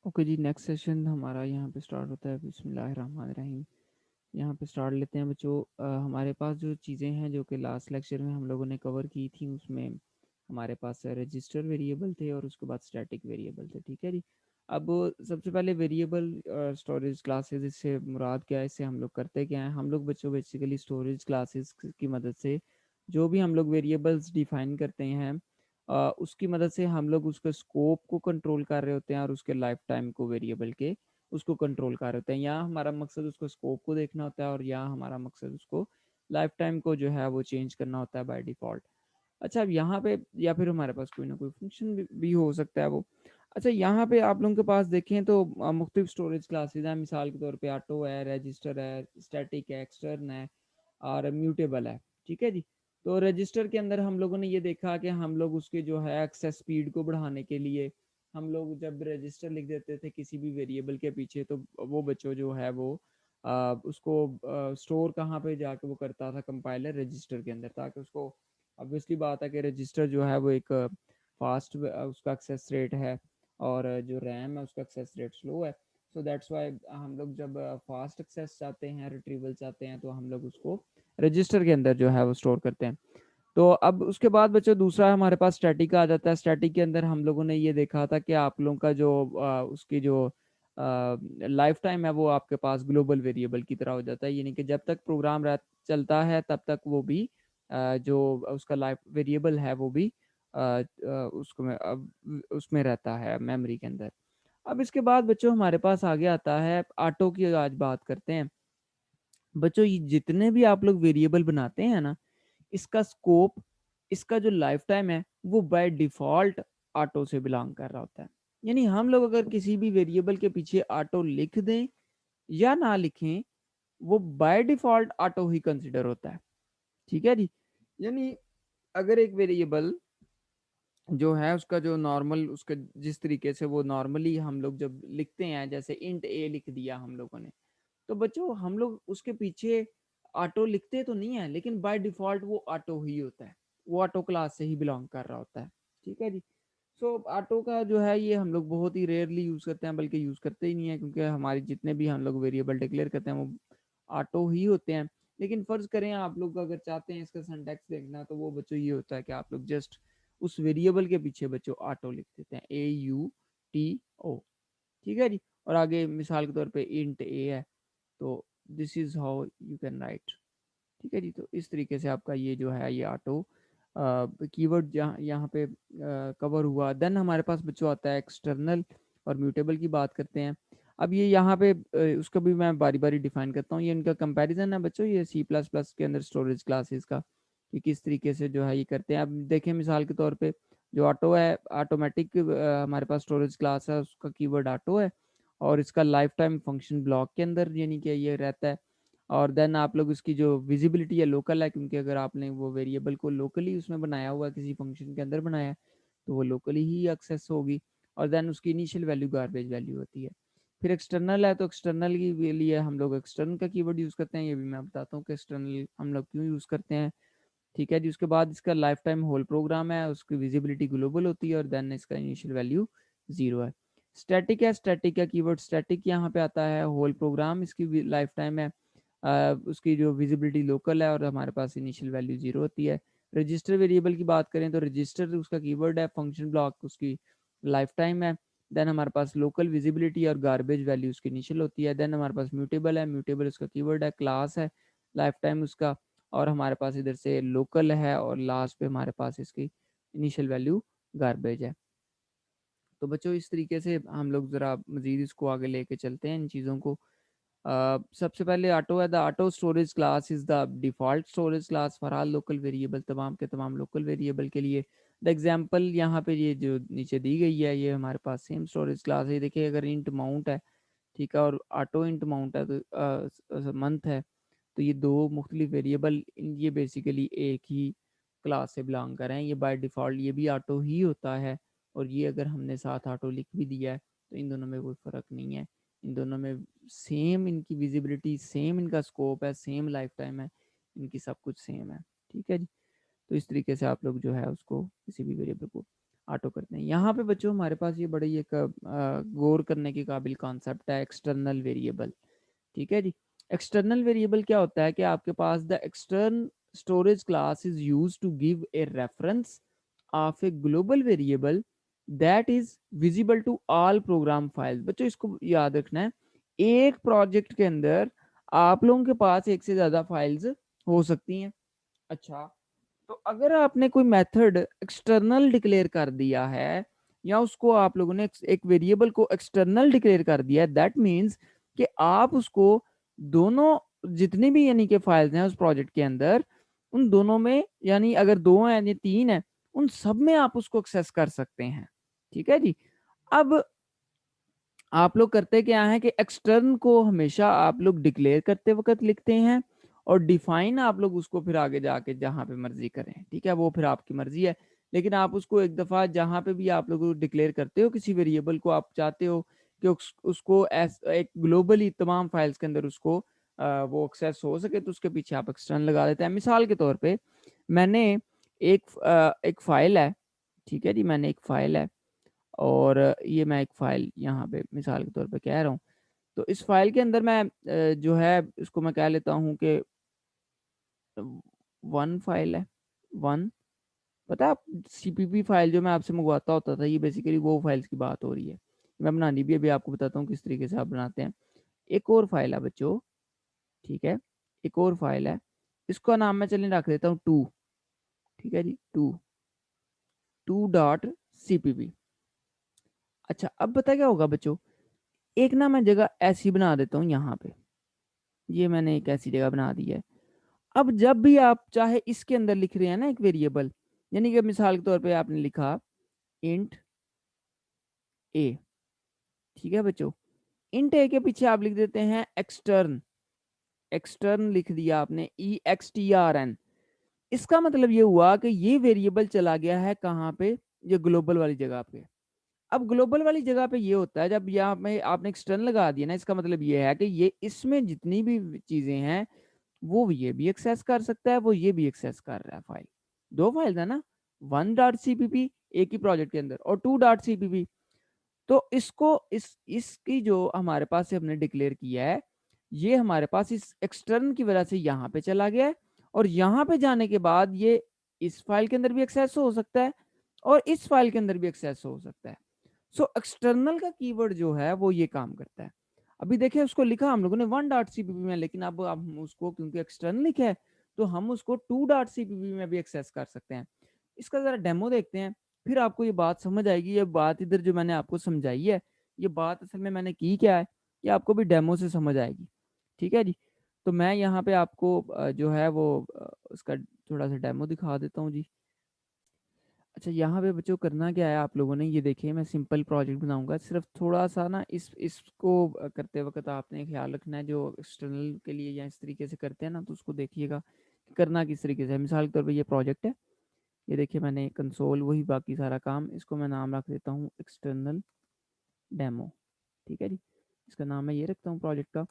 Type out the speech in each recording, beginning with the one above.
Okay जी, next session हमारा यहाँ पे स्टार्ट होता है। बिस्मिल्लाहिर्रहमानिर्रहीम। यहाँ पे स्टार्ट लेते हैं बच्चों। हमारे पास जो चीज़ें हैं जो कि लास्ट लेक्चर में हम लोगों ने कवर की थी, उसमें हमारे पास रजिस्टर वेरिएबल थे और उसके बाद स्टैटिक वेरिएबल थे। ठीक है जी। अब सबसे पहले वेरिएबल स्टोरेज क्लासेस, इससे मुराद क्या है, इससे हम लोग करते क्या हैं, हम लोग बच्चों बेसिकली स्टोरेज क्लासेस की मदद से जो भी हम लोग वेरिएबल्स डिफाइन करते हैं, उसकी मदद से हम लोग उसके स्कोप को कंट्रोल कर रहे होते हैं और उसके लाइफ टाइम को वेरिएबल के उसको कंट्रोल कर रहे होते हैं। यहाँ हमारा मकसद उसको स्कोप को देखना होता है और यहाँ हमारा मकसद उसको लाइफ टाइम को जो है वो चेंज करना होता है बाय डिफ़ॉल्ट। अच्छा, अब यहाँ पे या फिर हमारे पास कोई ना कोई फंक्शन भी हो सकता है वो। अच्छा, यहाँ पे आप लोगों के पास देखें तो मुख्तलिफ स्टोरेज क्लासेस हैं। मिसाल के तौर पे ऑटो है, रजिस्टर है, स्टैटिक है, एक्सटर्न है और म्यूटेबल है। ठीक है जी। तो रजिस्टर के अंदर हम लोगों ने ये देखा कि हम लोग उसके जो है एक्सेस स्पीड को बढ़ाने के लिए हम लोग जब रजिस्टर लिख देते थे किसी भी वेरिएबल के पीछे, तो वो बच्चों जो है वो उसको स्टोर कहाँ पे जाके वो करता था, कंपाइलर रजिस्टर के अंदर, ताकि उसको ऑब्वियसली बात है कि रजिस्टर जो है वो एक फास्ट उसका एक्सेस रेट है और जो रैम है उसका एक्सेस रेट स्लो है। सो दैट्स वाई हम लोग जब फास्ट एक्सेस चाहते हैं, रिट्रीवल चाहते हैं, तो हम लोग उसको रजिस्टर के अंदर जो है वो स्टोर करते हैं। तो अब उसके बाद बच्चों दूसरा हमारे पास स्टैटिक आ जाता है। स्टैटिक के अंदर हम लोगों ने ये देखा था कि आप लोगों का जो उसकी जो लाइफ टाइम है वो आपके पास ग्लोबल वेरिएबल की तरह हो जाता है, यानी कि जब तक प्रोग्राम चलता है तब तक वो भी जो उसका लाइफ वेरिएबल है वो भी उसको में उसमें रहता है मेमोरी के अंदर। अब इसके बाद बच्चों हमारे पास आगे आता है ऑटो की। आज बात करते हैं बच्चों, ये जितने भी आप लोग वेरिएबल बनाते हैं ना, इसका स्कोप, इसका जो लाइफ टाइम है वो बाय डिफॉल्ट ऑटो से बिलोंग कर रहा होता है। यानी हम लोग अगर किसी भी वेरिएबल के पीछे ऑटो लिख दें या ना लिखें, वो by default auto he consider होता है। ठीक है जी। यानी अगर एक वेरिएबल जो है उसका जो नॉर्मल उसका जिस तरीके से वो नॉर्मली हम लोग जब लिखते हैं, जैसे इंट ए लिख दिया हम लोगों ने, तो बच्चों हम लोग उसके पीछे ऑटो लिखते तो नहीं है, लेकिन बाय डिफॉल्ट वो ऑटो ही होता है, वो ऑटो क्लास से ही बिलोंग कर रहा होता है। ठीक है जी। सो ऑटो का जो है ये हम लोग बहुत ही रेयरली यूज़ करते हैं, बल्कि यूज़ करते ही नहीं है, क्योंकि हमारे जितने भी हम लोग वेरिएबल डिक्लेयर करते हैं वो ऑटो ही होते हैं। लेकिन फ़र्ज़ करें आप लोग अगर चाहते हैं इसका सिंटैक्स देखना, तो वो बच्चों ये होता है कि आप लोग जस्ट उस वेरिएबल के पीछे बच्चों ऑटो लिख देते हैं, AUTO। ठीक है जी। और आगे मिसाल के तौर पे इंट ए है, तो this is how you can write. ठीक है जी। तो इस तरीके से आपका ये जो है ये ऑटो कीवर्ड यहाँ यहाँ पे कवर हुआ। देन हमारे पास बच्चों आता है एक्सटर्नल और म्यूटेबल की बात करते हैं। अब ये यहाँ पे उसका भी मैं बारी बारी डिफाइन करता हूँ। ये इनका कंपैरिजन है बच्चों, ये C++ के अंदर स्टोरेज क्लासेस का, कि किस तरीके से जो है ये करते हैं। अब देखें मिसाल के तौर पे जो ऑटो है, ऑटोमेटिक हमारे पास स्टोरेज क्लास है, उसका कीवर्ड ऑटो है और इसका लाइफ टाइम फंक्शन ब्लॉक के अंदर यानी कि ये रहता है। और देन आप लोग इसकी जो विजिबिलिटी है लोकल है, क्योंकि अगर आपने वो वेरिएबल को लोकली उसमें बनाया हुआ है, किसी फंक्शन के अंदर बनाया है, तो वो लोकली ही एक्सेस होगी। और देन उसकी इनिशियल वैल्यू गार्बेज वैल्यू होती है। फिर एक्सटर्नल है, तो एक्सटर्नल के लिए हम लोग एक्सटर्नल का कीवर्ड यूज़ करते हैं। ये भी मैं बताता हूँ कि एक्सटर्नल हम लोग क्यों यूज़ करते हैं। ठीक है जी। उसके बाद इसका लाइफ टाइम होल प्रोग्राम है, उसकी विजिबिलिटी ग्लोबल होती है और देन इसका इनिशियल वैल्यू 0 है। स्टैटिक है, स्टैटिक का कीवर्ड स्टैटिक यहाँ पे आता है, होल प्रोग्राम इसकी लाइफ टाइम है, उसकी जो विजिबिलिटी लोकल है और हमारे पास इनिशियल वैल्यू 0 होती है। रजिस्टर वेरिएबल की बात करें तो रजिस्टर उसका कीवर्ड है, फंक्शन ब्लॉक उसकी लाइफ टाइम है। देन हमारे पास लोकल विजिबिलिटी और गार्बेज वैल्यू उसकी इनिशियल होती है। देन हमारे पास म्यूटेबल है, म्यूटेबल उसका कीवर्ड है, क्लास है, लाइफ टाइम उसका, और हमारे पास इधर से लोकल है और लास्ट पे हमारे पास इसकी इनिशियल वैल्यू गार्बेज है। तो बच्चों इस तरीके से हम लोग ज़रा मज़ीद इसको आगे लेके चलते हैं इन चीज़ों को। सबसे पहले ऑटो है। The auto storage class is the default storage class for all local variable, तमाम के तमाम लोकल वेरिएबल के लिए। द एग्जांपल यहाँ पे ये जो नीचे दी गई है ये हमारे पास सेम स्टोरेज क्लास है। देखिए अगर इंट माउंट है, ठीक है, और ऑटो इंट माउंट है, तो मंथ है, तो ये दो मुख्तलिफ वेरिएबल ये बेसिकली एक ही क्लास से बिलोंग कर रहे हैं। ये बाय डिफ़ॉल्ट ये भी ऑटो ही होता है और ये अगर हमने साथ ऑटो लिख भी दिया है तो इन दोनों में कोई फ़र्क नहीं है। इन दोनों में सेम इनकी विजिबिलिटी, सेम इनका स्कोप है, सेम लाइफ टाइम है, इनकी सब कुछ सेम है। ठीक है जी। तो इस तरीके से आप लोग जो है उसको किसी भी वेरिएबल को ऑटो करते हैं। यहाँ पे बच्चों हमारे पास ये बड़ी एक गौर करने के काबिल कॉन्सेप्ट है, एक्सटर्नल वेरिएबल। ठीक है जी। एक्सटर्नल वेरिएबल क्या होता है कि आपके पास the extern storage class is use to give a reference of a global variable that is visible to all program files. बच्चों इसको याद रखना है, एक प्रोजेक्ट के अंदर आप लोगों के पास एक से ज्यादा फाइल्स हो सकती हैं। अच्छा, तो अगर आपने कोई मेथड एक्सटर्नल डिक्लेयर कर दिया है, या उसको आप लोगों ने एक वेरिएबल को एक्सटर्नल डिक्लेयर कर दिया है, दैट मीन्स कि आप उसको दोनों जितने भी यानी कि फाइल्स हैं उस प्रोजेक्ट के अंदर, उन दोनों में, यानी अगर दो हैं यानी तीन है, उन सब में आप उसको एक्सेस कर सकते हैं। ठीक है जी। अब आप लोग करते क्या है कि एक्सटर्न को हमेशा आप लोग डिक्लेयर करते वक्त लिखते हैं, और डिफाइन आप लोग उसको फिर आगे जाके जहां पे मर्जी करें। ठीक है, वो फिर आपकी मर्जी है, लेकिन आप उसको एक दफा जहां पे भी आप लोग डिक्लेयर करते हो किसी वेरिएबल को, आप चाहते हो कि उसको एक ग्लोबली तमाम फाइल्स के अंदर उसको वो एक्सेस हो सके, तो उसके पीछे आप एक्सटर्न लगा देते हैं। मिसाल के तौर पे मैंने एक फाइल है। ठीक है जी, मैंने एक फाइल है, और ये मैं एक फाइल यहाँ पे मिसाल के तौर पे कह रहा हूँ। तो इस फाइल के अंदर मैं जो है इसको मैं कह लेता हूँ कि वन फाइल है, वन। पता है आप, सीपीपी फाइल जो मैं आपसे मंगवाता होता था, ये बेसिकली वो फाइल्स की बात हो रही है। मैं बनानी भी अभी आपको बताता हूँ किस तरीके से आप बनाते हैं। एक और फाइल है बच्चों। ठीक है, एक और फाइल है, इसका नाम मैं चलिए रख देता हूँ टू। ठीक है जी, टू, टू डॉट सीपीपी। अच्छा, अब पता क्या होगा बच्चों, एक ना मैं जगह ऐसी बना देता हूँ यहाँ पे, ये मैंने एक ऐसी जगह बना दी है। अब जब भी आप चाहे इसके अंदर लिख रहे हैं ना एक वेरिएबल, यानी कि मिसाल के तौर पे आपने लिखा इंट ए। ठीक है बच्चों, इंट ए के पीछे आप लिख देते हैं एक्सटर्न। एक्सटर्न लिख दिया आपने, EXTRN। इसका मतलब ये हुआ कि ये वेरिएबल चला गया है कहाँ पे, ये ग्लोबल वाली जगह पे। अब ग्लोबल वाली जगह पे ये होता है, जब यहाँ पे आपने एक्सटर्न लगा दिया ना, इसका मतलब ये है कि ये इसमें जितनी भी चीजें हैं वो ये भी एक्सेस कर सकता है, वो ये भी एक्सेस कर रहा है फाइल। दो फाइल है ना, वन डॉट सीपीपी एक ही प्रोजेक्ट के अंदर, और टू डॉट सीपीपी। तो इसको इसकी जो हमारे पास से हमने डिक्लेयर किया है, ये हमारे पास इस एक्सटर्न की वजह से यहाँ पे चला गया है, और यहाँ पे जाने के बाद ये इस फाइल के अंदर भी एक्सेस हो सकता है, और इस फाइल के अंदर भी एक्सेस हो सकता है। सो एक्सटर्नल का कीवर्ड जो है वो ये काम करता है। अभी देखिए, उसको लिखा हम लोगों ने वन डॉट सीपीपी में, लेकिन अब हम उसको क्योंकि एक्सटर्नल लिखा है, तो हम उसको टू डॉट सीपीपी में भी एक्सेस कर सकते हैं। इसका जरा डेमो देखते हैं, फिर आपको ये बात समझ आएगी। ये बात इधर जो मैंने आपको समझाई है, ये बात असल में मैंने की क्या है, ये आपको भी डेमो से समझ आएगी। ठीक है जी। तो मैं यहाँ पे आपको जो है वो उसका थोड़ा सा डेमो दिखा देता हूँ जी। अच्छा, यहाँ पे बच्चों करना क्या है आप लोगों ने, ये देखिए मैं सिंपल प्रोजेक्ट बनाऊंगा, सिर्फ थोड़ा सा ना इसको करते वक्त आपने ख्याल रखना है, जो एक्सटर्नल के लिए या इस तरीके से करते हैं ना, तो उसको देखिएगा कि करना किस तरीके से है। मिसाल के तौर पे ये प्रोजेक्ट है, ये देखिए मैंने कंसोल वही बाकी सारा काम, इसको मैं नाम रख देता हूँ एक्सटर्नल डेमो। ठीक है जी, इसका नाम मैं ये रखता हूँ प्रोजेक्ट का।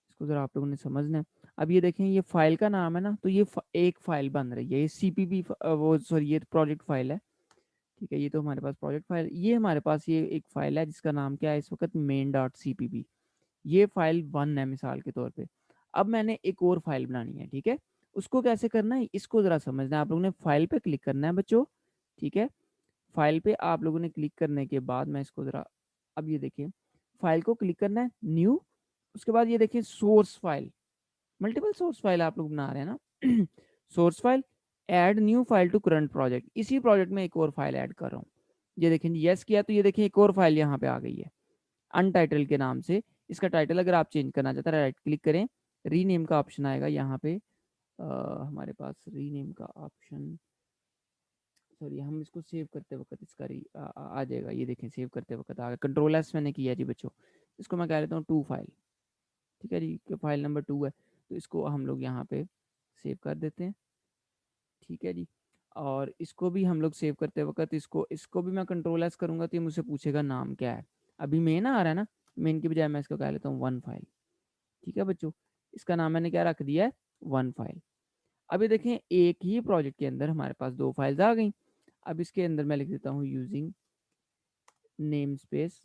इसको ज़रा आप लोगों ने समझना है। अब ये देखें, ये फाइल का नाम है ना, तो ये एक फाइल बन रही है, ये सीपीपी वो सॉरी ये प्रोजेक्ट फाइल है। ठीक है, ये तो हमारे पास प्रोजेक्ट फाइल, ये हमारे पास ये एक फाइल है जिसका नाम क्या है इस वक्त, मेन डॉट सीपीपी। ये फाइल वन है मिसाल के तौर पे। अब मैंने एक और फाइल बनानी है। ठीक है, उसको कैसे करना है इसको ज़रा समझना है। आप लोगों ने फाइल पे क्लिक करना है बच्चों। ठीक है, फाइल पे आप लोगों ने क्लिक करने के बाद मैं इसको ज़रा, अब ये देखिए, फाइल को क्लिक करना है, न्यू। उसके बाद ये देखिए source file, multiple source file आप लोग बना रहे हैं ना source file, add new file to current project, इसी प्रोजेक्ट में एक और फाइल ऐड कर रहा हूँ। ये देखें यस किया, तो ये देखें एक और फाइल यहाँ पे आ गई है अनटाइटल के नाम से। इसका टाइटल अगर आप चेंज करना चाहते हैं, राइट क्लिक करें, रीनेम का ऑप्शन आएगा यहाँ पे। हमारे पास रीनेम का ऑप्शन, सॉरी, हम इसको सेव करते वक्त इसका आ जाएगा। ये देखें सेव करते वक्त आ गया, कंट्रोल एस मैंने किया जी बच्चों। इसको मैं कह लेता हूँ टू फाइल। ठीक है जी, कि फाइल नंबर टू है, तो इसको हम लोग यहाँ पे सेव कर देते हैं। ठीक है जी, और इसको भी हम लोग सेव करते वक्त इसको इसको भी मैं कंट्रोल एस करूँगा, तो ये मुझसे पूछेगा नाम क्या है। अभी मेन आ रहा है ना, मेन की बजाय मैं इसको कह लेता हूँ वन फाइल। ठीक है बच्चों, इसका नाम मैंने क्या रख दिया है, वन फाइल। अभी देखें एक ही प्रोजेक्ट के अंदर हमारे पास दो फाइल्स आ गई। अब इसके अंदर मैं लिख देता हूँ यूजिंग नेम स्पेस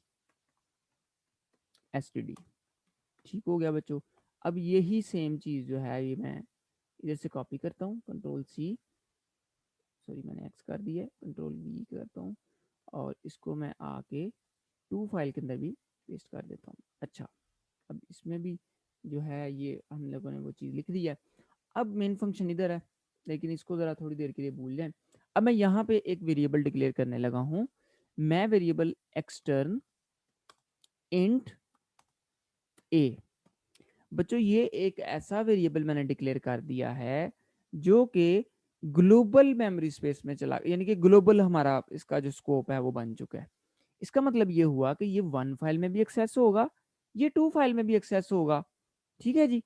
std। ठीक हो गया बच्चों। अब यही सेम चीज़ जो है ये मैं इधर से कॉपी करता हूँ, कंट्रोल सी, सॉरी मैंने एक्स कर दिया, कंट्रोल वी करता हूँ और इसको मैं आके टू फाइल के अंदर भी पेस्ट कर देता हूँ। अच्छा, अब इसमें भी जो है ये हम लोगों ने वो चीज़ लिख दी है। अब मेन फंक्शन इधर है, लेकिन इसको ज़रा थोड़ी देर के लिए भूल जाए। अब मैं यहाँ पे एक वेरिएबल डिक्लेयर करने लगा हूँ। मैं वेरिएबल एक्सटर्न इंट ए, बच्चों ये एक ऐसा वेरिएबल मैंने डिक्लेयर कर दिया है जो कि ग्लोबल मेमोरी स्पेस में चला, यानी कि ग्लोबल हमारा इसका जो स्कोप है वो बन चुका है। इसका मतलब ये हुआ कि ये 1 फाइल में भी एक्सेस होगा, ये 2 फाइल में भी एक्सेस होगा। ठीक है जी।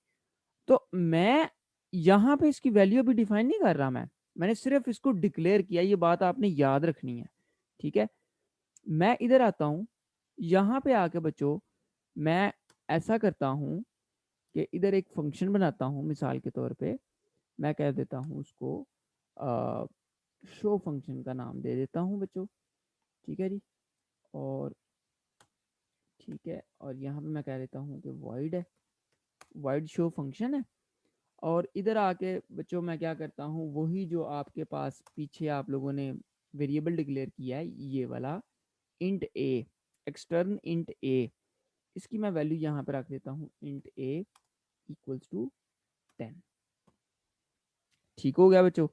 तो मैं यहाँ पे इसकी वैल्यू अभी डिफाइन नहीं कर रहा, मैंने सिर्फ इसको डिक्लेयर किया, ये बात आपने याद रखनी है। ठीक है, मैं इधर आता हूँ, यहाँ पे आके बच्चों मैं ऐसा करता हूँ कि इधर एक फंक्शन बनाता हूँ। मिसाल के तौर पे मैं कह देता हूँ उसको शो फंक्शन का नाम दे देता हूँ बच्चों। ठीक है जी, और ठीक है, और यहाँ पे मैं कह देता हूँ कि void है, void शो फंक्शन है। और इधर आके बच्चों मैं क्या करता हूँ, वही जो आपके पास पीछे आप लोगों ने वेरिएबल डिक्लेयर किया है ये वाला इंट ए, एक्सटर्न इंट ए, इसकी मैं वैल्यू यहाँ पे रख देता हूँ इंट ए इक्वल्स टू 10। ठीक हो गया बच्चों।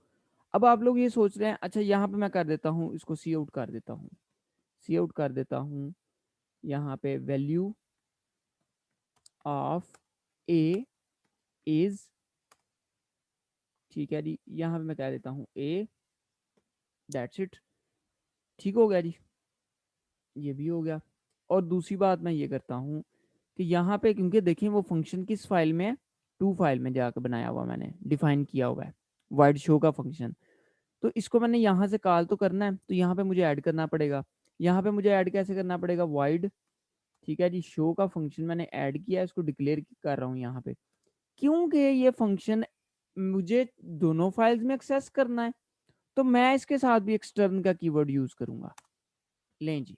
अब आप लोग ये सोच रहे हैं, अच्छा यहाँ पे मैं कर देता हूँ इसको सी आउट कर देता हूँ, सी आउट कर देता हूँ यहाँ पे वैल्यू ऑफ ए इज, ठीक है जी, यहाँ पे मैं कह देता हूँ ए, दैट्स इट। ठीक हो गया जी, ये भी हो गया। और दूसरी बात मैं ये करता हूँ कि यहाँ पे क्योंकि देखिए वो फंक्शन किस फाइल में है, टू फाइल में जाकर बनाया हुआ, मैंने डिफाइन किया हुआ है वाइड शो का फंक्शन। तो इसको मैंने यहाँ से कॉल तो करना है, तो यहाँ पे मुझे ऐड करना पड़ेगा। यहाँ पे मुझे ऐड कैसे करना पड़ेगा, वाइड, ठीक है जी, शो का फंक्शन मैंने ऐड किया है, इसको डिक्लेयर कर रहा हूँ यहाँ पे, क्योंकि ये फंक्शन मुझे दोनों फाइल्स में एक्सेस करना है, तो मैं इसके साथ भी एक्सटर्न का कीवर्ड यूज करूंगा। लें जी,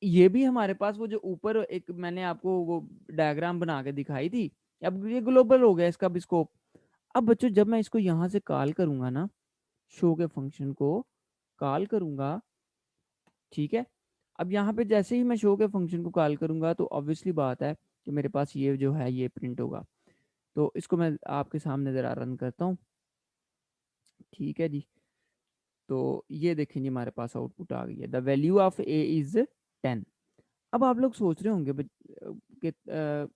ये भी हमारे पास वो जो ऊपर एक मैंने आपको वो डायग्राम बना के दिखाई थी, अब ये ग्लोबल हो गया इसका भी स्कोप। अब बच्चों जब मैं इसको यहाँ से कॉल करूंगा ना, शो के फंक्शन को कॉल करूंगा, ठीक है, अब यहाँ पे जैसे ही मैं शो के फंक्शन को कॉल करूंगा तो ऑब्वियसली बात है कि मेरे पास ये जो है ये प्रिंट होगा। तो इसको मैं आपके सामने ज़रा रन करता हूँ। ठीक है जी, तो ये देखें जी हमारे पास आउटपुट आ गई है, the value of A is 10। अब आप लोग सोच रहे होंगे कि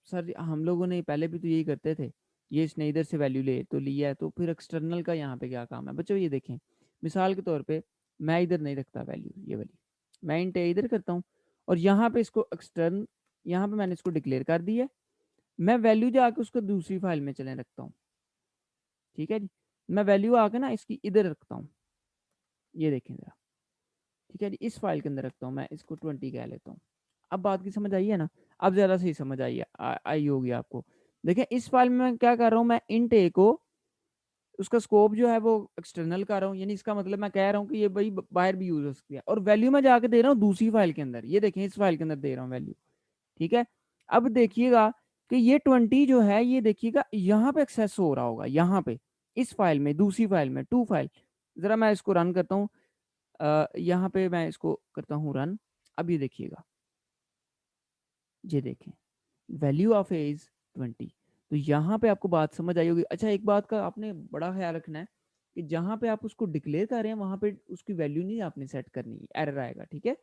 सर हम लोगों ने पहले भी तो यही करते थे, ये इसने इधर से वैल्यू ले तो लिया है, तो फिर एक्सटर्नल का यहाँ पे क्या काम है। बच्चों ये देखें, मिसाल के तौर पे मैं इधर नहीं रखता वैल्यू, ये वाली मैं इंट ए इधर करता हूँ, और यहाँ पे इसको एक्सटर्न, यहाँ पे मैंने इसको डिक्लेयर कर दिया, मैं वैल्यू जाके उसको दूसरी फाइल में चले रखता हूँ। ठीक है जी, मैं वैल्यू आके ना इसकी इधर रखता हूँ, ये देखें ज़रा, ठीक है जी, इस फाइल के अंदर रखता हूँ, मैं इसको 20 कह लेता हूँ। अब बात की समझ आई है ना, अब ज़्यादा सही समझ आई है, आई होगी आपको। देखिए इस फाइल में मैं क्या कर रहा हूँ, मैं इंट ए को उसका स्कोप जो है वो एक्सटर्नल कर रहा हूँ, यानी इसका मतलब मैं कह रहा हूँ कि ये भाई बाहर भी यूज हो सकती है, और वैल्यू मैं जाके दे रहा हूँ दूसरी फाइल के अंदर, ये देखें इस फाइल के अंदर दे रहा हूँ वैल्यू। ठीक है, अब देखिएगा कि ये 20 जो है ये देखिएगा यहाँ पे एक्सेस हो रहा होगा, यहाँ पे इस फाइल में, दूसरी फाइल में, टू फाइल। जरा मैं इसको रन करता हूँ, यहाँ पे मैं इसको करता हूँ रन। अब ये देखिएगा, ये देखें वैल्यू ऑफ ए इज 20। तो यहाँ पे आपको बात समझ आई होगी। अच्छा एक बात का आपने बड़ा ख्याल रखना है कि जहाँ पे आप उसको डिक्लेयर कर रहे हैं वहाँ पे उसकी वैल्यू नहीं आपने सेट करनी, एरर आएगा। ठीक है,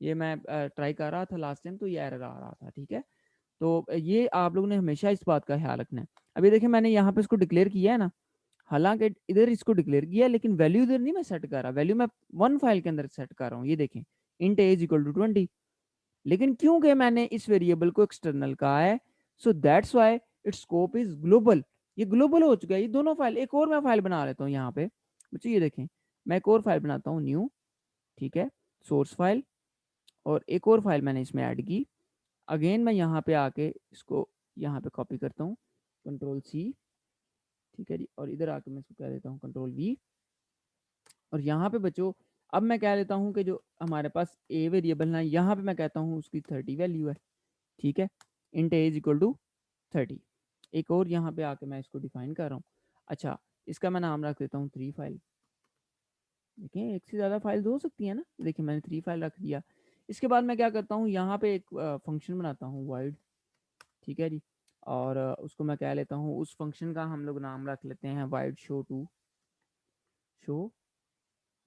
ये मैं ट्राई कर रहा था लास्ट टाइम तो ये एरर आ रहा था। ठीक है, तो ये आप लोगों ने हमेशा इस बात का ख्याल रखना है। अभी देखिए मैंने यहाँ पे इसको डिक्लेयर किया है ना, हालांकि इधर इसको डिक्लेयर किया है लेकिन वैल्यू इधर नहीं मैं सेट कर रहा, वैल्यू मैं वन फाइल के अंदर सेट कर रहा हूँ। ये देखें int a is equal to 20, लेकिन क्योंकि मैंने इस वेरिएबल को एक्सटर्नल कहा है, so that's why it's scope is global. ये ग्लोबल हो चुका है, ये दोनों फाइल। एक और मैं फाइल बना लेता हूँ यहाँ पे बच्चों, ये देखें मैं एक और फाइल बनाता हूँ न्यू, ठीक है, सोर्स फाइल, और एक और फाइल मैंने इसमें ऐड की। अगेन मैं यहाँ पे आके इसको यहाँ पे कॉपी करता हूँ, कंट्रोल सी, ठीक है जी, और इधर आके मैं इसको कह देता हूँ कंट्रोल वी। और यहाँ पे बच्चों अब मैं कह लेता हूँ कि जो हमारे पास ए वेरिएबल है यहाँ पे मैं कहता हूँ उसकी 30 वैल्यू है, ठीक है, int a is equal to 30। एक और यहाँ पे आके मैं इसको डिफाइन कर रहा हूँ। अच्छा, इसका मैं नाम रख देता हूँ 3 फाइल। देखिए एक से ज़्यादा फाइल हो सकती है ना, देखिए मैंने 3 फाइल रख दिया। इसके बाद मैं क्या करता हूँ, यहाँ पे एक फंक्शन बनाता हूँ वाइड, ठीक है जी, और उसको मैं कह लेता हूँ, उस फंक्शन का हम लोग नाम रख लेते हैं void show two, show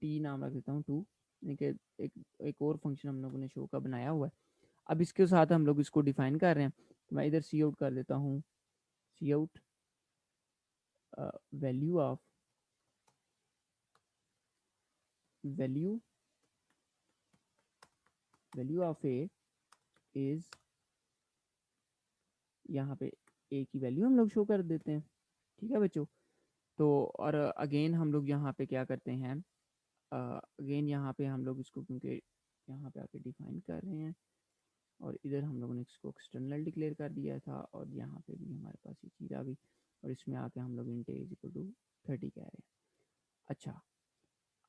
T नाम रख देता हूँ टू, ठीक है। एक एक और फंक्शन हम लोगों ने शो का बनाया हुआ है। अब इसके साथ हम लोग इसको डिफाइन कर रहे हैं, तो मैं इधर सी आउट कर देता हूँ, cout value of, value value of a is, यहाँ पे ए की वैल्यू हम लोग शो कर देते हैं, ठीक है बच्चों। तो और अगेन हम लोग यहाँ पे क्या करते हैं, अगेन यहाँ पे हम लोग इसको क्योंकि यहाँ पे आके डिफाइन कर रहे हैं, और इधर हम लोगों ने इसको एक्सटर्नल डिक्लेयर कर दिया था, और यहाँ पे भी हमारे पास ये चीज़ आ गई, और इसमें आके हम लोग इंट इज इक्वल टू 30 कह रहे हैं। अच्छा,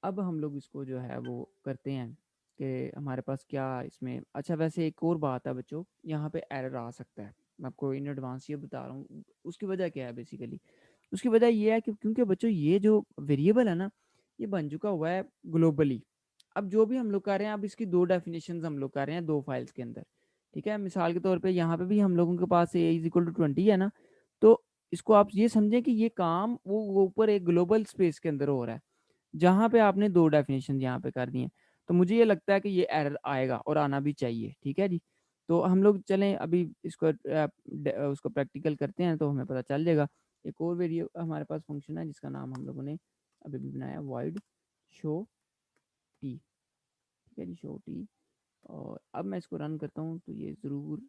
अब हम लोग इसको जो है वो करते हैं कि हमारे पास क्या इसमें, अच्छा वैसे एक और बात है बच्चों, यहाँ पे एरर आ सकता है, मैं आपको इन एडवांस ये बता रहा हूँ। उसकी वजह क्या है बेसिकली, उसकी वजह ये है कि क्योंकि बच्चों ये जो वेरिएबल है ना, ये बन चुका हुआ है ग्लोबली। अब जो भी हम लोग कर रहे हैं, अब इसकी दो डेफिनेशन हम लोग कर रहे हैं दो फाइल्स के अंदर, ठीक है। मिसाल के तौर पे यहाँ पे भी हम लोगों के पास ए इज इक्वल टू 20 है ना, तो इसको आप ये समझें कि ये काम वो ऊपर एक ग्लोबल स्पेस के अंदर हो रहा है, जहाँ पे आपने दो डेफिनेशन यहाँ पे कर दी हैं। तो मुझे ये लगता है कि ये एरर आएगा और आना भी चाहिए, ठीक है जी। तो हम लोग चलें अभी इसको उसको प्रैक्टिकल करते हैं तो हमें पता चल जाएगा। एक और वेरिएबल हमारे पास फंक्शन है जिसका नाम हम लोगों ने अभी भी बनाया, वॉइड शो टी, ठीक है जी, शो टी। और अब मैं इसको रन करता हूँ तो ये ज़रूर,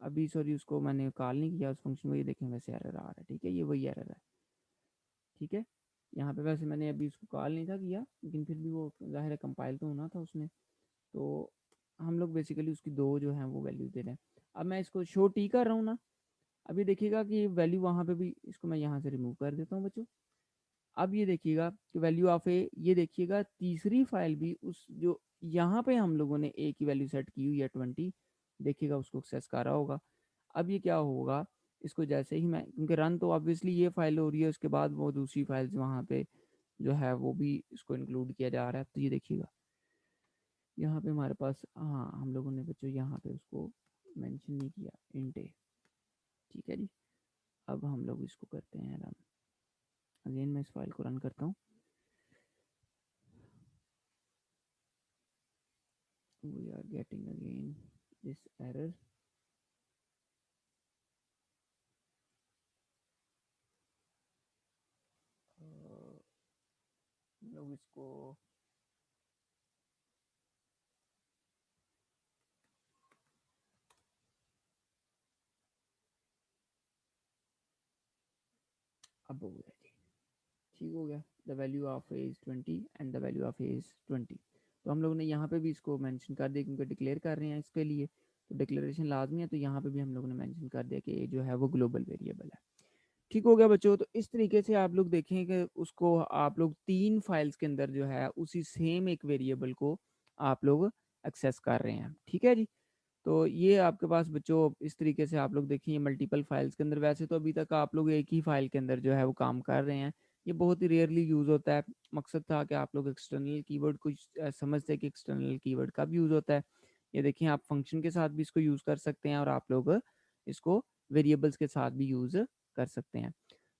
अभी सॉरी उसको मैंने कॉल नहीं किया उस फंक्शन को, ये देखें वैसे एरर आ रहा है, ठीक है, ये वही एरर है, ठीक है। यहाँ पे वैसे मैंने अभी उसको कॉल नहीं था किया, लेकिन फिर भी वो ज़ाहिर है कंपाइल तो होना था उसने। तो हम लोग बेसिकली उसकी दो जो हैं वो वैल्यूज दे रहे हैं। अब मैं इसको शो टी कर रहा हूँ ना, अभी देखिएगा कि वैल्यू वहाँ पे भी, इसको मैं यहाँ से रिमूव कर देता हूँ बच्चों। अब ये देखिएगा कि वैल्यू ऑफ ए, ये देखिएगा तीसरी फाइल भी उस जो यहाँ पे हम लोगों ने ए की वैल्यू सेट की हुई है 20, देखिएगा उसको एक्सेस कर रहा होगा। अब ये क्या होगा, इसको जैसे ही मैं, क्योंकि रन तो ऑब्वियसली ये फाइल हो रही है, उसके बाद वो दूसरी फाइल्स वहाँ पे जो है वो भी इसको इंक्लूड किया जा रहा है। तो ये देखिएगा यहाँ पे हमारे पास, हाँ हम लोगों ने बच्चों यहाँ पे उसको मेंशन नहीं किया, इंट ए, ठीक है जी। अब हम लोग इसको करते हैं रन, अगेन मैं इस फाइल को रन करता हूँ, we are getting again this error। हम लोग इसको, अब हो गया जी, ठीक हो गया। The value of A is 20 and the value of A is 20। तो हम लोग ने यहाँ पे भी इसको मेंशन कर दिया क्योंकि डिक्लेयर कर रहे हैं इसके लिए, तो डिक्लेरेशन लाजमी है, तो यहाँ पे भी हम लोगों ने मेंशन कर दिया कि ए जो है वो ग्लोबल वेरिएबल है। ठीक हो गया बच्चों, तो इस तरीके से आप लोग देखें कि उसको आप लोग तीन फाइल्स के अंदर जो है उसी सेम एक वेरिएबल को आप लोग एक्सेस कर रहे हैं, ठीक है जी। तो ये आपके पास बच्चों इस तरीके से आप लोग देखिए मल्टीपल फाइल्स के अंदर, वैसे तो अभी तक आप लोग एक ही फाइल के अंदर जो है वो काम कर रहे हैं, ये बहुत ही रेयरली यूज़ होता है। मकसद था कि आप लोग एक्सटर्नल कीवर्ड को समझते हैं कि एक्सटर्नल कीवर्ड कब यूज़ होता है। ये देखिए आप फंक्शन के साथ भी इसको यूज़ कर सकते हैं और आप लोग इसको वेरिएबल्स के साथ भी यूज़ कर सकते हैं।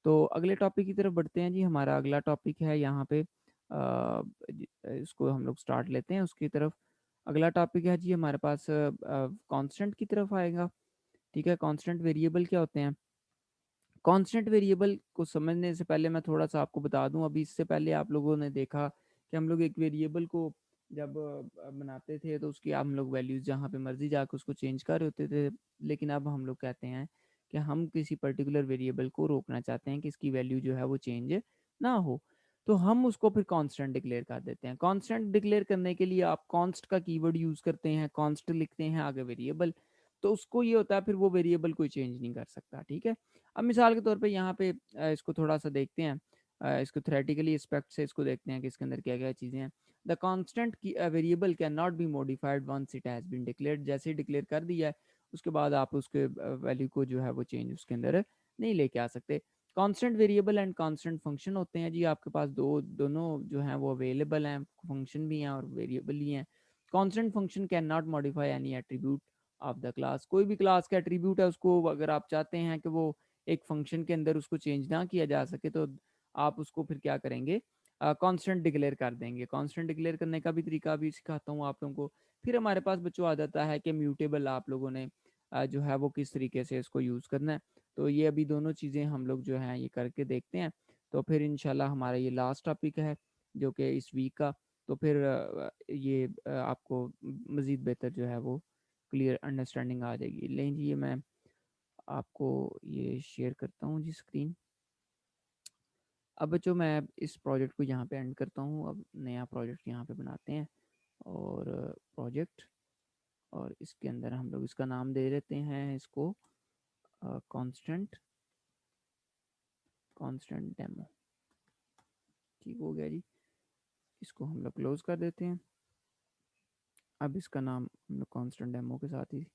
तो अगले टॉपिक की तरफ बढ़ते हैं जी। हमारा अगला टॉपिक है यहाँ पे इसको हम लोग स्टार्ट लेते हैं उसकी तरफ। अगला टॉपिक है जी हमारे पास कांस्टेंट की तरफ आएगा, ठीक है। कांस्टेंट वेरिएबल क्या होते हैं? कांस्टेंट वेरिएबल को समझने से पहले मैं थोड़ा सा आपको बता दूं, अभी इससे पहले आप लोगों ने देखा कि हम लोग एक वेरिएबल को जब बनाते थे तो उसकी हम लोग वैल्यूज़ जहाँ पे मर्जी जाकर उसको चेंज कर होते थे, लेकिन अब हम लोग कहते हैं कि हम किसी पर्टिकुलर वेरिएबल को रोकना चाहते हैं कि इसकी वैल्यू जो है वो चेंज ना हो, तो हम उसको फिर कांस्टेंट डिक्लेयर कर देते हैं। कांस्टेंट डिक्लेयर करने के लिए आप कॉन्स्ट का कीवर्ड यूज़ करते हैं, कॉन्स्ट लिखते हैं आगे वेरिएबल, तो उसको ये होता है फिर वो वेरिएबल कोई चेंज नहीं कर सकता, ठीक है। अब मिसाल के तौर पे यहाँ पे इसको थोड़ा सा देखते हैं। इसको थ्योरेटिकली एस्पेक्ट से इसको देखते हैं कि इसके अंदर क्या क्या चीज़ें हैं। The constant variable can not be modified once it has been declared. जैसे ही डिक्लेयर कर दिया है उसके बाद आप उसके वैल्यू को जो है वो चेंज उसके अंदर नहीं लेके आ सकते। Constant variable and constant function होते हैं जी, आपके पास दोनों जो हैं वो अवेलेबल हैं, फंक्शन भी हैं और वेरिएबल भी हैं। Constant function can not modify any attribute of the class. कोई भी क्लास का एट्रीब्यूट है उसको अगर आप चाहते हैं कि वो एक फंक्शन के अंदर उसको चेंज ना किया जा सके तो आप उसको फिर क्या करेंगे, कांस्टेंट डिक्लेयर कर देंगे। कांस्टेंट डिक्लेयर करने का भी तरीका भी सिखाता हूँ आप लोगों को। फिर हमारे पास बच्चों आ जाता है कि म्यूटेबल आप लोगों ने जो है वो किस तरीके से इसको यूज़ करना है। तो ये अभी दोनों चीज़ें हम लोग जो हैं ये करके देखते हैं। तो फिर इंशाल्लाह हमारा ये लास्ट टॉपिक है जो कि इस वीक का। तो फिर ये आपको मज़ीद बेहतर जो है वो क्लियर अंडरस्टैंडिंग आ जाएगी। लेकिन ये मैं आपको ये शेयर करता हूँ जी स्क्रीन। अब बच्चों मैं इस प्रोजेक्ट को यहाँ पे एंड करता हूँ। अब नया प्रोजेक्ट यहाँ पे बनाते हैं और प्रोजेक्ट, और इसके अंदर हम लोग इसका नाम दे देते हैं इसको कांस्टेंट कांस्टेंट डेमो। ठीक हो गया जी। इसको हम लोग क्लोज कर देते हैं। अब इसका नाम हम लोग कांस्टेंट डेमो के साथ ही।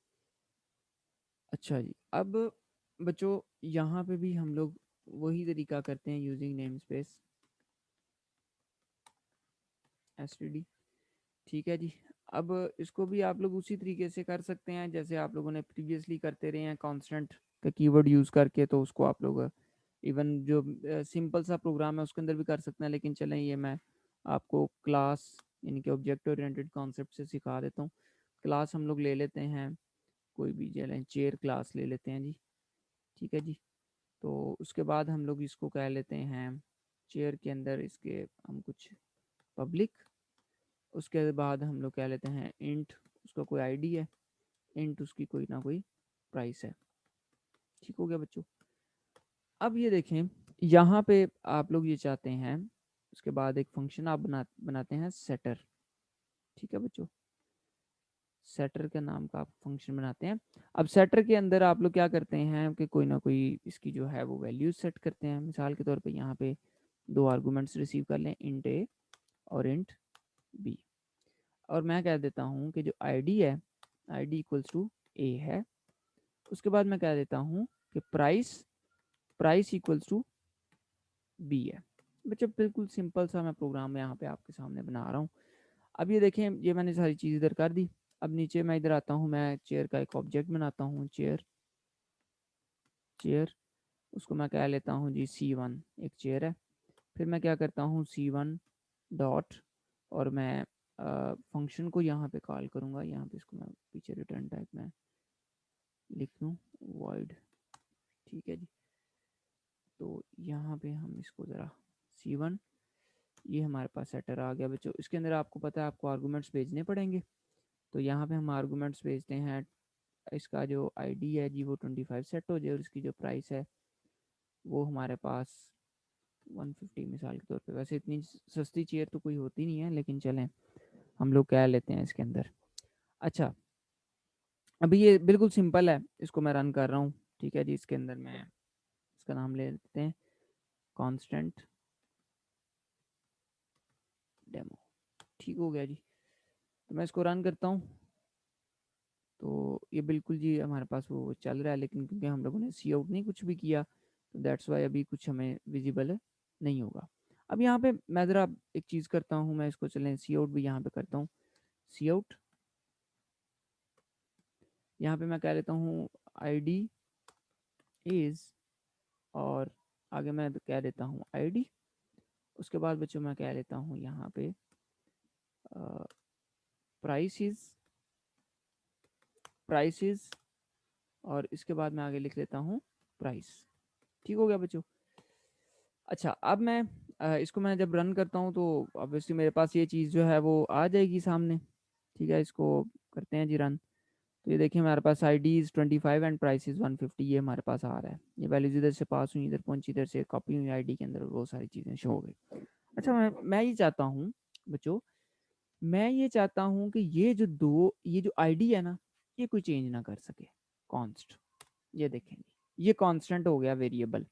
अच्छा जी, अब बच्चों यहाँ पे भी हम लोग वही तरीका करते हैं यूजिंग नेम स्पेस एसटीडी। ठीक है जी। अब इसको भी आप लोग उसी तरीके से कर सकते हैं जैसे आप लोगों ने प्रीवियसली करते रहे हैं कांस्टेंट का कीवर्ड यूज़ करके। तो उसको आप लोग इवन जो सिंपल सा प्रोग्राम है उसके अंदर भी कर सकते हैं। लेकिन चलें ये मैं आपको क्लास यानी कि ऑब्जेक्ट ओरिएंटेड कॉन्सेप्ट से सिखा देता हूँ। क्लास हम लोग ले लेते हैं, कोई भी चलें चेयर क्लास ले लेते हैं जी। ठीक है जी। तो उसके बाद हम लोग इसको कह लेते हैं चेयर के अंदर इसके हम कुछ पब्लिक, उसके बाद हम लोग कह लेते हैं इंट, उसका कोई आईडी है, इंट उसकी कोई ना कोई प्राइस है। ठीक हो गया बच्चों। अब ये देखें यहाँ पे आप लोग ये चाहते हैं उसके बाद एक फंक्शन आप बनाते हैं सेटर। ठीक है बच्चों, सेटर के नाम का आप फंक्शन बनाते हैं। अब सेटर के अंदर आप लोग क्या करते हैं कि कोई ना कोई इसकी जो है वो वैल्यूज सेट करते हैं। मिसाल के तौर पे यहाँ पे दो आर्गूमेंट्स रिसीव कर लें, इंट ए और इंट बी। और मैं कह देता हूँ कि जो आईडी है, आईडी इक्वल्स टू ए है। उसके बाद मैं कह देता हूँ कि price, price equals to B है। बच्चों बिल्कुल सिंपल सा मैं प्रोग्राम यहाँ पे आपके सामने बना रहा हूँ। अब ये देखें ये मैंने सारी चीज़ इधर कर दी। अब नीचे मैं इधर आता हूँ, मैं चेयर का एक ऑब्जेक्ट बनाता हूँ, चेयर चेयर उसको मैं कह लेता हूँ जी C1, एक चेयर है। फिर मैं क्या करता हूँ C1 डॉट, और मैं फंक्शन को यहाँ पे कॉल करूँगा। यहाँ पे इसको मैं पीछे रिटर्न टाइप में लिख दूँ वॉइड। ठीक है जी। तो यहाँ पे हम इसको ज़रा C1, ये हमारे पास सेटर आ गया बच्चों। इसके अंदर आपको पता है आपको आर्गूमेंट्स भेजने पड़ेंगे। तो यहाँ पे हम आर्गूमेंट्स भेजते हैं। इसका जो आईडी है जी वो 25 सेट हो जाए और इसकी जो प्राइस है वो हमारे पास 150 मिसाल के तौर पे। वैसे इतनी सस्ती चेयर तो कोई होती नहीं है, लेकिन चलें हम लोग कह लेते हैं इसके अंदर। अच्छा, अभी ये बिल्कुल सिंपल है, इसको मैं रन कर रहा हूँ। ठीक है जी। इसके अंदर मैं इसका नाम ले लेते हैं कांस्टेंट डेमो। ठीक हो गया जी। तो मैं इसको रन करता हूँ तो ये बिल्कुल जी हमारे पास वो चल रहा है। लेकिन क्योंकि हम लोगों ने सी आउट नहीं कुछ भी किया तो दैट्स वाई अभी कुछ हमें विजिबल नहीं होगा। अब यहाँ पे मैं ज़रा एक चीज़ करता हूँ, मैं इसको चलें सी आउट भी यहाँ पे करता हूँ। सी आउट, यहाँ पे मैं कह लेता हूँ आईडी इज़, और आगे मैं कह देता हूँ आईडी। उसके बाद बच्चों मैं कह लेता हूँ यहाँ पे प्राइस इज़, प्राइस इज़, और इसके बाद मैं आगे लिख लेता हूँ प्राइस। ठीक हो गया बच्चों। अच्छा, अब मैं इसको मैं जब रन करता हूँ तो ऑब्वियसली मेरे पास ये चीज़ जो है वो आ जाएगी सामने। ठीक है, इसको करते हैं जी रन। तो ये देखिए हमारे पास I is 25 and price is 150, ये हमारे पास आ रहा है। ये वैल्यूज इधर से पास हुई, इधर पहुंची, इधर से कॉपी हुई आईडी के अंदर, वो सारी चीज़ें शो हो गई। अच्छा, मैं ये चाहता हूँ बच्चों, मैं ये चाहता हूँ कि ये जो आईडी है ना ये कोई चेंज ना कर सके। कॉन्स्ट, ये देखें ये कांस्टेंट हो गया वेरिएबल।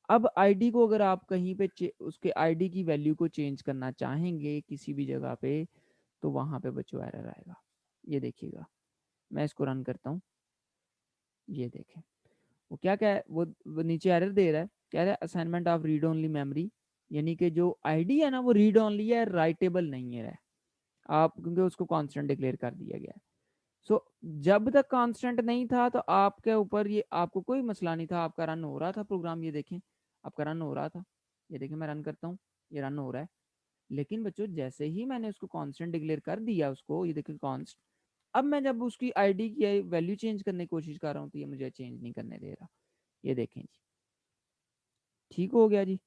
अब आईडी को अगर आप कहीं पे उसके आईडी की वैल्यू को चेंज करना चाहेंगे किसी भी जगह पे, तो वहां पे बच्चों एरर आएगा। ये देखिएगा, मैं इसको रन करता हूँ, ये देखें वो क्या क्या है, वो नीचे एरर दे रहा है, कह रहा है assignment of read only memory, यानी कि जो आईडी है ना वो रीड ओनली है, राइटेबल नहीं है आप, क्योंकि उसको कांस्टेंट डिक्लेयर कर दिया गया है। सो जब तक कांस्टेंट नहीं था तो आपके ऊपर ये आपको कोई मसला नहीं था, आपका रन हो रहा था प्रोग्राम, ये देखें आपका रन हो रहा था, ये देखें मैं रन करता हूँ, ये रन हो रहा है। लेकिन बच्चों जैसे ही मैंने उसको कांस्टेंट डिक्लेयर कर दिया उसको, ये देखिए कॉन्स्ट, अब मैं जब उसकी आईडी की वैल्यू चेंज करने की कोशिश कर रहा हूँ तो ये मुझे चेंज नहीं करने दे रहा। ये देखें जी, ठीक हो गया जी।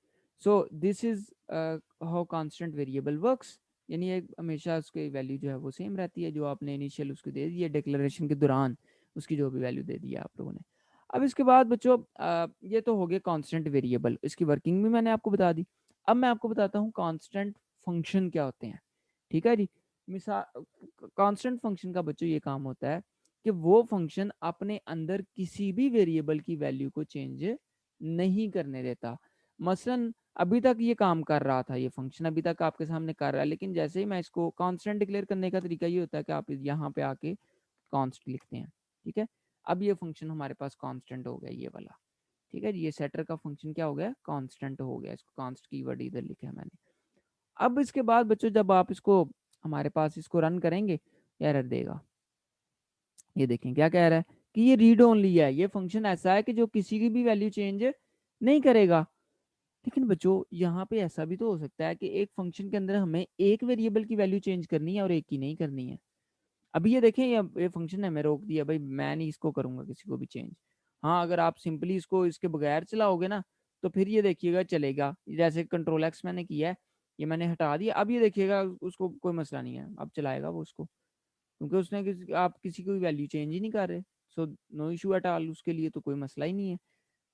So this is how constant variable works, यानी एक हमेशा उसकी वैल्यू जो है वो सेम रहती है, जो आपने इनिशियल उसको दे दी है डिक्लेरेशन के दौरान, उसकी जो भी वैल्यू दे दी है आप लोगों ने। अब इसके बाद बच्चों ये तो हो गया कांस्टेंट वेरिएबल, इसकी वर्किंग भी मैंने आपको बता दी। अब मैं आपको बताता हूँ कांस्टेंट फंक्शन क्या होते हैं। ठीक है जी, मिसाल कांस्टेंट फंक्शन का बच्चों ये काम होता है कि वो फंक्शन अपने अंदर किसी भी वेरिएबल की वैल्यू को चेंज नहीं करने देता। मसलन अभी तक ये काम कर रहा था, ये फंक्शन अभी तक आपके सामने कर रहा है, लेकिन जैसे ही मैं इसको कांस्टेंट डिक्लेयर करने का तरीका ये होता है कि आप यहाँ पे आके कांस्ट लिखते हैं। ठीक है, अब ये फंक्शन हमारे पास कांस्टेंट हो गया ये वाला। ठीक है जी, ये सेटर का फंक्शन क्या हो गया, कांस्टेंट हो गया, इसको कांस्ट कीवर्ड इधर लिखा है मैंने। अब इसके बाद बच्चों जब आप इसको हमारे पास इसको रन करेंगे, एरर देगा। ये देखें क्या कह रहा है कि ये रीड ओनली है, ये फंक्शन ऐसा है कि जो किसी की भी वैल्यू चेंज नहीं करेगा। लेकिन बच्चों यहाँ पे ऐसा भी तो हो सकता है कि एक फंक्शन के अंदर हमें एक वेरिएबल की वैल्यू चेंज करनी है और एक की नहीं करनी है। अभी ये देखें, ये फंक्शन है, मैं रोक दिया भाई, मैं नहीं इसको करूंगा किसी को भी चेंज। हाँ, अगर आप सिंपली इसको इसके बगैर चलाओगे ना, तो फिर ये देखिएगा चलेगा, जैसे कंट्रोल एक्स मैंने किया है, ये मैंने हटा दिया, अब ये देखिएगा उसको कोई मसला नहीं है, अब चलाएगा वो उसको, क्योंकि उसने आप किसी को वैल्यू चेंज ही नहीं कर रहे। So no issue at all, उसके लिए तो कोई मसला ही नहीं है।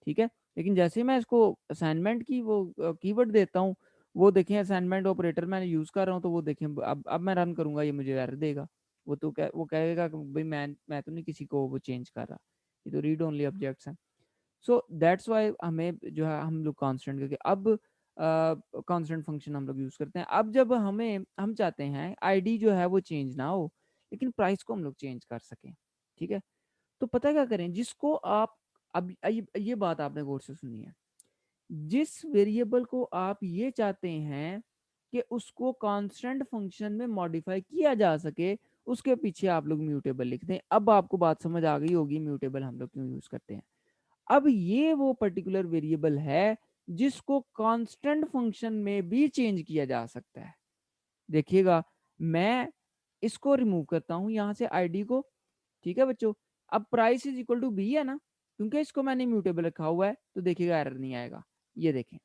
ठीक है, लेकिन जैसे ही मैं इसको असाइनमेंट की वो कीवर्ड देता हूँ, वो देखें असाइनमेंट ऑपरेटर मैंने यूज कर रहा हूँ, तो वो देखें अब मैं रन करूंगा, ये मुझे एरर देगा। वो कहेगा कि भाई मैं तो नहीं किसी को वो चेंज कर रहा, ये तो रीड ओनली ऑब्जेक्ट्स हैं। सो दैट्स वाई हमें जो है हम लोग कांस्टेंट करके अब कांस्टेंट फंक्शन हम लोग यूज करते हैं। अब जब हम चाहते हैं आईडी जो है वो चेंज ना हो, लेकिन प्राइस को हम लोग चेंज कर सकें। ठीक है, तो पता क्या करें, जिसको आप, अब ये बात आपने गौर से सुनी है, जिस वेरिएबल को आप ये चाहते हैं कि उसको कांस्टेंट फंक्शन में मॉडिफाई किया जा सके, उसके पीछे आप लोग म्यूटेबल लिखते हैं। अब आपको बात समझ आ गई होगी म्यूटेबल हम लोग क्यों यूज करते हैं। अब ये वो पर्टिकुलर वेरिएबल है जिसको कांस्टेंट फंक्शन में भी चेंज किया जा सकता है। देखिएगा, मैं इसको रिमूव करता हूं यहां से आईडी को। ठीक है बच्चों, अब price is equal to B है ना, क्योंकि इसको मैंने म्यूटेबल रखा हुआ है, तो देखिएगा एरर नहीं आएगा। ये देखें,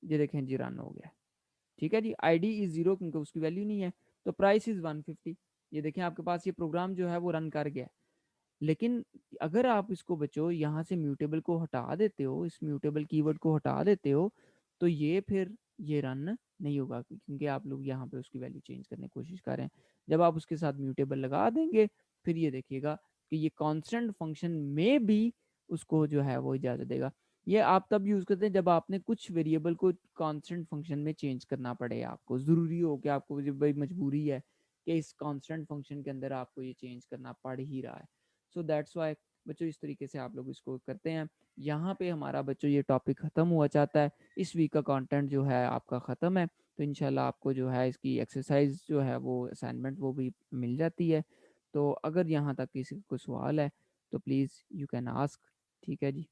ये देखें जी, रन हो गया। ठीक है जी, आईडी इज जीरो क्योंकि उसकी वैल्यू नहीं है, तो प्राइस इज 150। ये देखें आपके पास ये प्रोग्राम जो है वो रन कर गया। लेकिन अगर आप इसको बच्चों यहाँ से म्यूटेबल को हटा देते हो, इस म्यूटेबल कीवर्ड को हटा देते हो, तो ये फिर ये रन नहीं होगा, क्योंकि आप लोग यहाँ पे उसकी वैल्यू चेंज करने की कोशिश कर रहे हैं। जब आप उसके साथ म्यूटेबल लगा देंगे, फिर ये देखिएगा कि ये कांस्टेंट फंक्शन में भी उसको जो है वो इजाज़त देगा। ये आप तब यूज़ करते हैं जब आपने कुछ वेरिएबल को कांस्टेंट फंक्शन में चेंज करना पड़े, आपको ज़रूरी हो कि आपको भाई मजबूरी है कि इस कांस्टेंट फंक्शन के अंदर आपको ये चेंज करना पड़ ही रहा है। सो दैट्स वाई बच्चों इस तरीके से आप लोग इसको करते हैं। यहाँ पे हमारा बच्चों ये टॉपिक ख़त्म हुआ चाहता है, इस वीक का कंटेंट जो है आपका ख़त्म है। तो इंशाल्लाह आपको जो है इसकी एक्सरसाइज जो है वो असाइनमेंट वो भी मिल जाती है। तो अगर यहाँ तक किसी को सवाल है तो प्लीज़ यू कैन आस्क। ठीक है जी।